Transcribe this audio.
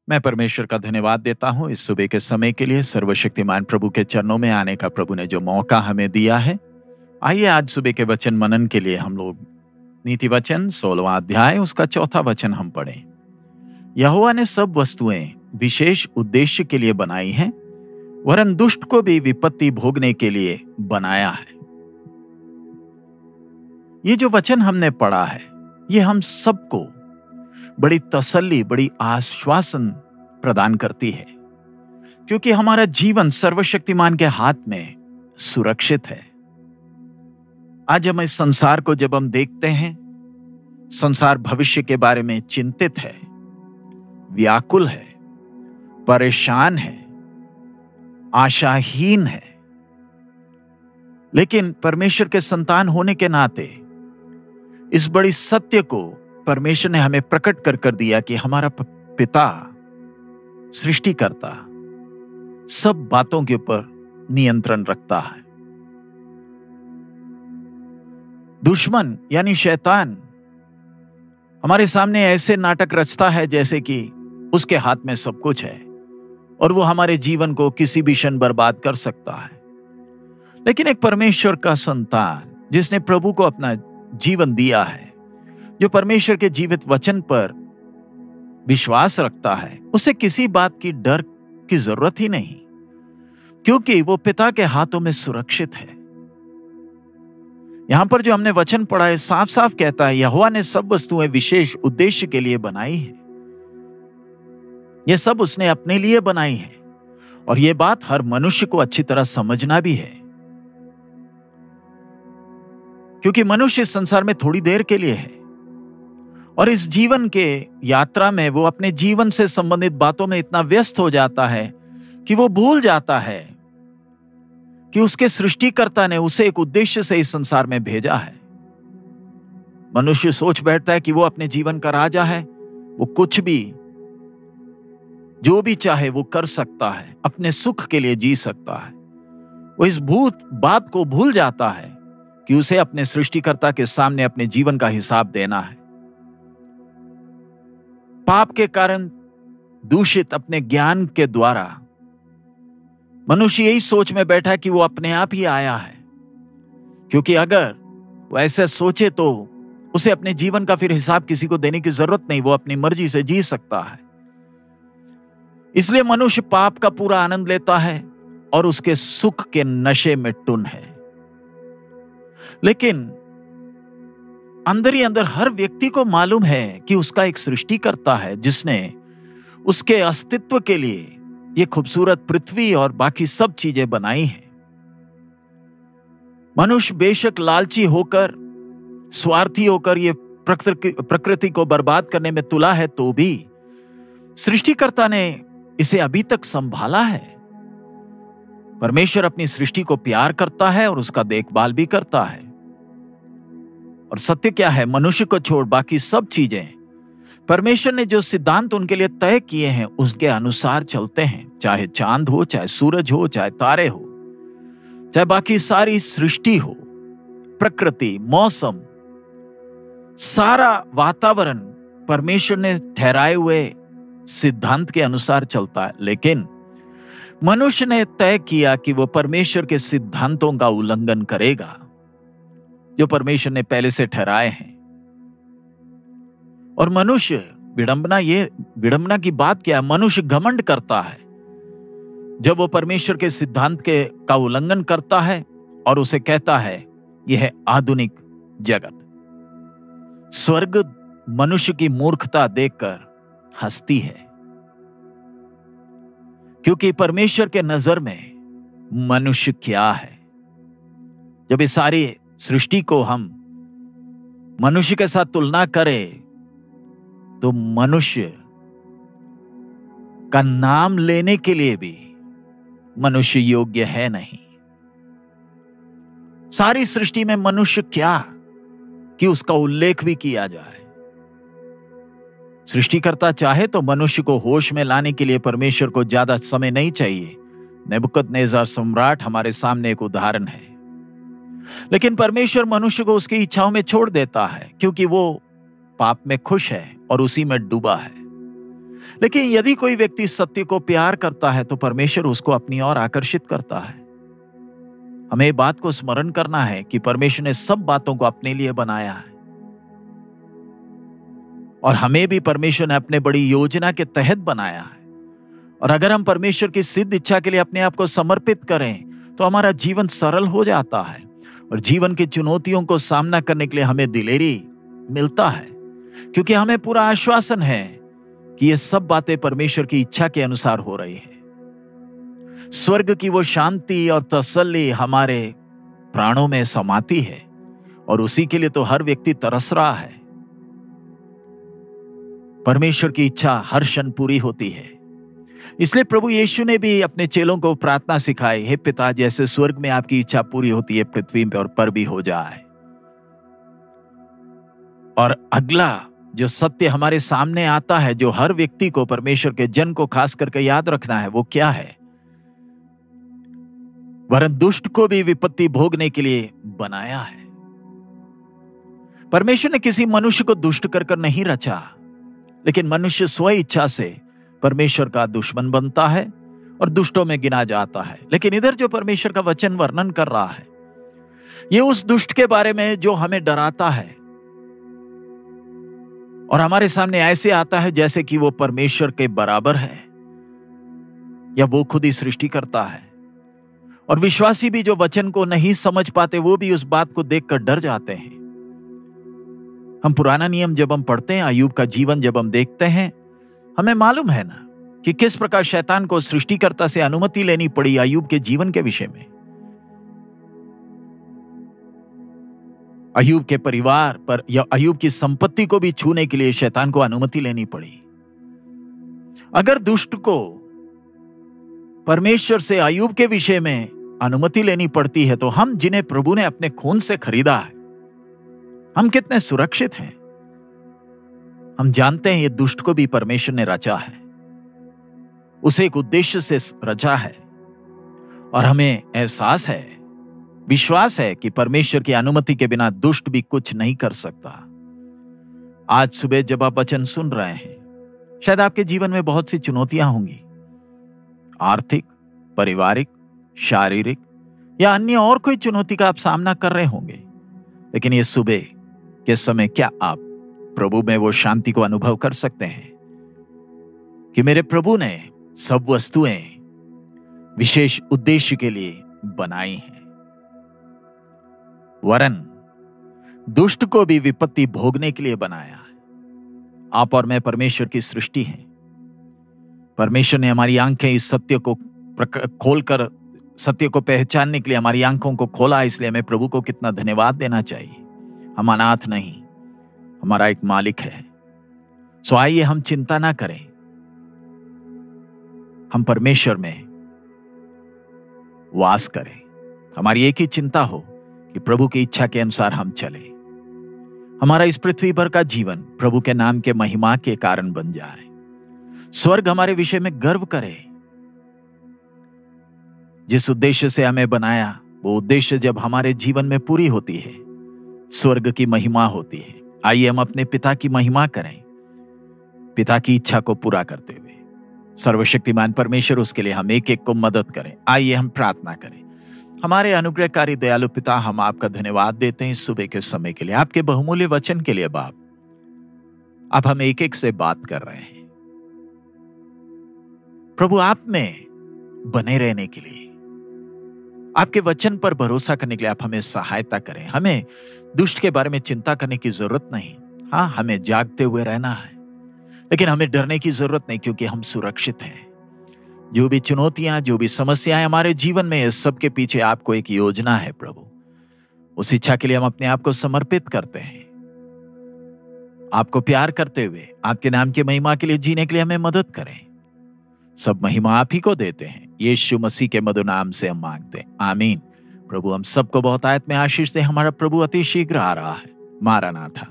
मैं परमेश्वर का धन्यवाद देता हूँ इस सुबह के समय के लिए। सर्वशक्तिमान प्रभु के चरणों में आने का प्रभु ने जो मौका हमें दिया है। आइए आज सुबह के वचन मनन के लिए हम लोग नीति वचन 16वां अध्याय उसका 4था वचन हम पढ़ें। यहोवा ने सब वस्तुएं विशेष उद्देश्य के लिए बनाई हैं, वरन दुष्ट को भी विपत्ति भोगने के लिए बनाया है। ये जो वचन हमने पढ़ा है, ये हम सबको बड़ी तसल्ली, बड़ी आश्वासन प्रदान करती है, क्योंकि हमारा जीवन सर्वशक्तिमान के हाथ में सुरक्षित है। आज हम इस संसार को जब हम देखते हैं, संसार भविष्य के बारे में चिंतित है, व्याकुल है, परेशान है, आशाहीन है। लेकिन परमेश्वर के संतान होने के नाते इस बड़ी सत्य को परमेश्वर ने हमें प्रकट कर दिया कि हमारा पिता सृष्टिकर्ता सब बातों के ऊपर नियंत्रण रखता है। दुश्मन यानी शैतान हमारे सामने ऐसे नाटक रचता है जैसे कि उसके हाथ में सब कुछ है और वो हमारे जीवन को किसी भी क्षण बर्बाद कर सकता है। लेकिन एक परमेश्वर का संतान जिसने प्रभु को अपना जीवन दिया है, जो परमेश्वर के जीवित वचन पर विश्वास रखता है, उसे किसी बात की डर की जरूरत ही नहीं, क्योंकि वो पिता के हाथों में सुरक्षित है। यहां पर जो हमने वचन पढ़ा है, साफ साफ कहता है यहोवा ने सब वस्तुएं विशेष उद्देश्य के लिए बनाई है। ये सब उसने अपने लिए बनाई है और यह बात हर मनुष्य को अच्छी तरह समझना भी है, क्योंकि मनुष्य इस संसार में थोड़ी देर के लिए है और इस जीवन के यात्रा में वो अपने जीवन से संबंधित बातों में इतना व्यस्त हो जाता है कि वो भूल जाता है कि उसके सृष्टिकर्ता ने उसे एक उद्देश्य से इस संसार में भेजा है। मनुष्य सोच बैठता है कि वो अपने जीवन का राजा है, वो कुछ भी जो भी चाहे वो कर सकता है, अपने सुख के लिए जी सकता है। वो इस बात को भूल जाता है कि उसे अपने सृष्टिकर्ता के सामने अपने जीवन का हिसाब देना है। पाप के कारण दूषित अपने ज्ञान के द्वारा मनुष्य यही सोच में बैठा है कि वो अपने आप ही आया है, क्योंकि अगर वो ऐसे सोचे तो उसे अपने जीवन का फिर हिसाब किसी को देने की जरूरत नहीं, वो अपनी मर्जी से जी सकता है। इसलिए मनुष्य पाप का पूरा आनंद लेता है और उसके सुख के नशे में टुन है। लेकिन अंदर ही अंदर हर व्यक्ति को मालूम है कि उसका एक सृष्टिकर्ता है जिसने उसके अस्तित्व के लिए ये खूबसूरत पृथ्वी और बाकी सब चीजें बनाई हैं। मनुष्य बेशक लालची होकर, स्वार्थी होकर ये प्रकृति को बर्बाद करने में तुला है, तो भी सृष्टिकर्ता ने इसे अभी तक संभाला है। परमेश्वर अपनी सृष्टि को प्यार करता है और उसका देखभाल भी करता है। और सत्य क्या है, मनुष्य को छोड़ बाकी सब चीजें परमेश्वर ने जो सिद्धांत उनके लिए तय किए हैं उसके अनुसार चलते हैं। चाहे चांद हो, चाहे सूरज हो, चाहे तारे हो, चाहे बाकी सारी सृष्टि हो, प्रकृति, मौसम, सारा वातावरण परमेश्वर ने ठहराए हुए सिद्धांत के अनुसार चलता है। लेकिन मनुष्य ने तय किया कि वो परमेश्वर के सिद्धांतों का उल्लंघन करेगा जो परमेश्वर ने पहले से ठहराए हैं। और मनुष्य विडंबना की बात क्या है, मनुष्य घमंड करता है जब वो परमेश्वर के सिद्धांत का उल्लंघन करता है और उसे कहता है यह है आधुनिक जगत। स्वर्ग मनुष्य की मूर्खता देखकर हंसती है, क्योंकि परमेश्वर के नजर में मनुष्य क्या है। जब इस सारी सृष्टि को हम मनुष्य के साथ तुलना करें तो मनुष्य का नाम लेने के लिए भी मनुष्य योग्य है नहीं। सारी सृष्टि में मनुष्य क्या कि उसका उल्लेख भी किया जाए। सृष्टिकर्ता चाहे तो मनुष्य को होश में लाने के लिए परमेश्वर को ज्यादा समय नहीं चाहिए। नेबुकदनेस्सर सम्राट हमारे सामने एक उदाहरण है। लेकिन परमेश्वर मनुष्य को उसकी इच्छाओं में छोड़ देता है, क्योंकि वो पाप में खुश है और उसी में डूबा है। लेकिन यदि कोई व्यक्ति सत्य को प्यार करता है तो परमेश्वर उसको अपनी ओर आकर्षित करता है। हमें इस बात को स्मरण करना है कि परमेश्वर ने सब बातों को अपने लिए बनाया है और हमें भी परमेश्वर ने अपने बड़ी योजना के तहत बनाया है। और अगर हम परमेश्वर की सिद्ध इच्छा के लिए अपने आप को समर्पित करें तो हमारा जीवन सरल हो जाता है और जीवन की चुनौतियों को सामना करने के लिए हमें दिलेरी मिलता है, क्योंकि हमें पूरा आश्वासन है कि ये सब बातें परमेश्वर की इच्छा के अनुसार हो रही है। स्वर्ग की वो शांति और तसल्ली हमारे प्राणों में समाती है और उसी के लिए तो हर व्यक्ति तरस रहा है। परमेश्वर की इच्छा हर क्षण पूरी होती है। इसलिए प्रभु यीशु ने भी अपने चेलों को प्रार्थना सिखाई, हे पिता, जैसे स्वर्ग में आपकी इच्छा पूरी होती है पृथ्वी पर भी हो जाए। और अगला जो सत्य हमारे सामने आता है, जो हर व्यक्ति को, परमेश्वर के जन को खास करके याद रखना है, वो क्या है? वरन दुष्ट को भी विपत्ति भोगने के लिए बनाया है। परमेश्वर ने किसी मनुष्य को दुष्ट कर नहीं रचा, लेकिन मनुष्य स्व इच्छा से परमेश्वर का दुश्मन बनता है और दुष्टों में गिना जाता है। लेकिन इधर जो परमेश्वर का वचन वर्णन कर रहा है, ये उस दुष्ट के बारे में जो हमें डराता है और हमारे सामने ऐसे आता है जैसे कि वो परमेश्वर के बराबर है या वो खुद ही सृष्टि करता है। और विश्वासी भी जो वचन को नहीं समझ पाते, वो भी उस बात को देखकर डर जाते हैं। हम पुराना नियम जब हम पढ़ते हैं, अय्यूब का जीवन जब हम देखते हैं, हमें मालूम है ना कि किस प्रकार शैतान को सृष्टिकर्ता से अनुमति लेनी पड़ी अय्यूब के जीवन के विषय में। अय्यूब के परिवार पर या अय्यूब की संपत्ति को भी छूने के लिए शैतान को अनुमति लेनी पड़ी। अगर दुष्ट को परमेश्वर से अय्यूब के विषय में अनुमति लेनी पड़ती है, तो हम जिन्हें प्रभु ने अपने खून से खरीदा है, हम कितने सुरक्षित हैं। हम जानते हैं ये दुष्ट को भी परमेश्वर ने रचा है, उसे एक उद्देश्य से रचा है और हमें एहसास है, विश्वास है कि परमेश्वर की अनुमति के बिना दुष्ट भी कुछ नहीं कर सकता। आज सुबह जब आप वचन सुन रहे हैं, शायद आपके जीवन में बहुत सी चुनौतियां होंगी, आर्थिक, पारिवारिक, शारीरिक या अन्य और कोई चुनौती का आप सामना कर रहे होंगे। लेकिन ये सुबह के समय क्या आप प्रभु में वो शांति को अनुभव कर सकते हैं कि मेरे प्रभु ने सब वस्तुएं विशेष उद्देश्य के लिए बनाई हैं, वरन दुष्ट को भी विपत्ति भोगने के लिए बनाया है। आप और मैं परमेश्वर की सृष्टि हैं। परमेश्वर ने हमारी आंखें इस सत्य को खोलकर सत्य को पहचानने के लिए हमारी आंखों को खोला, इसलिए हमें प्रभु को कितना धन्यवाद देना चाहिए। हम अनाथ नहीं, हमारा एक मालिक है। सो आइए हम चिंता ना करें, हम परमेश्वर में वास करें। हमारी एक ही चिंता हो कि प्रभु की इच्छा के अनुसार हम चलें। हमारा इस पृथ्वी पर का जीवन प्रभु के नाम के महिमा के कारण बन जाए। स्वर्ग हमारे विषय में गर्व करे। जिस उद्देश्य से हमें बनाया, वो उद्देश्य जब हमारे जीवन में पूरी होती है, स्वर्ग की महिमा होती है। आइए हम अपने पिता की महिमा करें, पिता की इच्छा को पूरा करते हुए। सर्वशक्तिमान परमेश्वर, उसके लिए हम एक एक को मदद करें। आइए हम प्रार्थना करें। हमारे अनुग्रहकारी दयालु पिता, हम आपका धन्यवाद देते हैं इस सुबह के समय के लिए, आपके बहुमूल्य वचन के लिए। बाप, आप हमें एक एक से बात कर रहे हैं प्रभु, आप में बने रहने के लिए, आपके वचन पर भरोसा करने के लिए आप हमें सहायता करें। हमें दुष्ट के बारे में चिंता करने की जरूरत नहीं। हाँ, हमें जागते हुए रहना है, लेकिन हमें डरने की जरूरत नहीं, क्योंकि हम सुरक्षित हैं। जो भी चुनौतियां, जो भी समस्याएं हमारे जीवन में, इस सब के पीछे आपको एक योजना है प्रभु। उस इच्छा के लिए हम अपने आप को समर्पित करते हैं। आपको प्यार करते हुए आपके नाम की महिमा के लिए जीने के लिए हमें मदद करें। सब महिमा आप ही को देते हैं, यीशु मसीह के मधुर नाम से हम मांगते हैं, आमीन। प्रभु हम सबको बहुत आयत में आशीष दे। हमारा प्रभु अति शीघ्र आ रहा है। मारानाथा।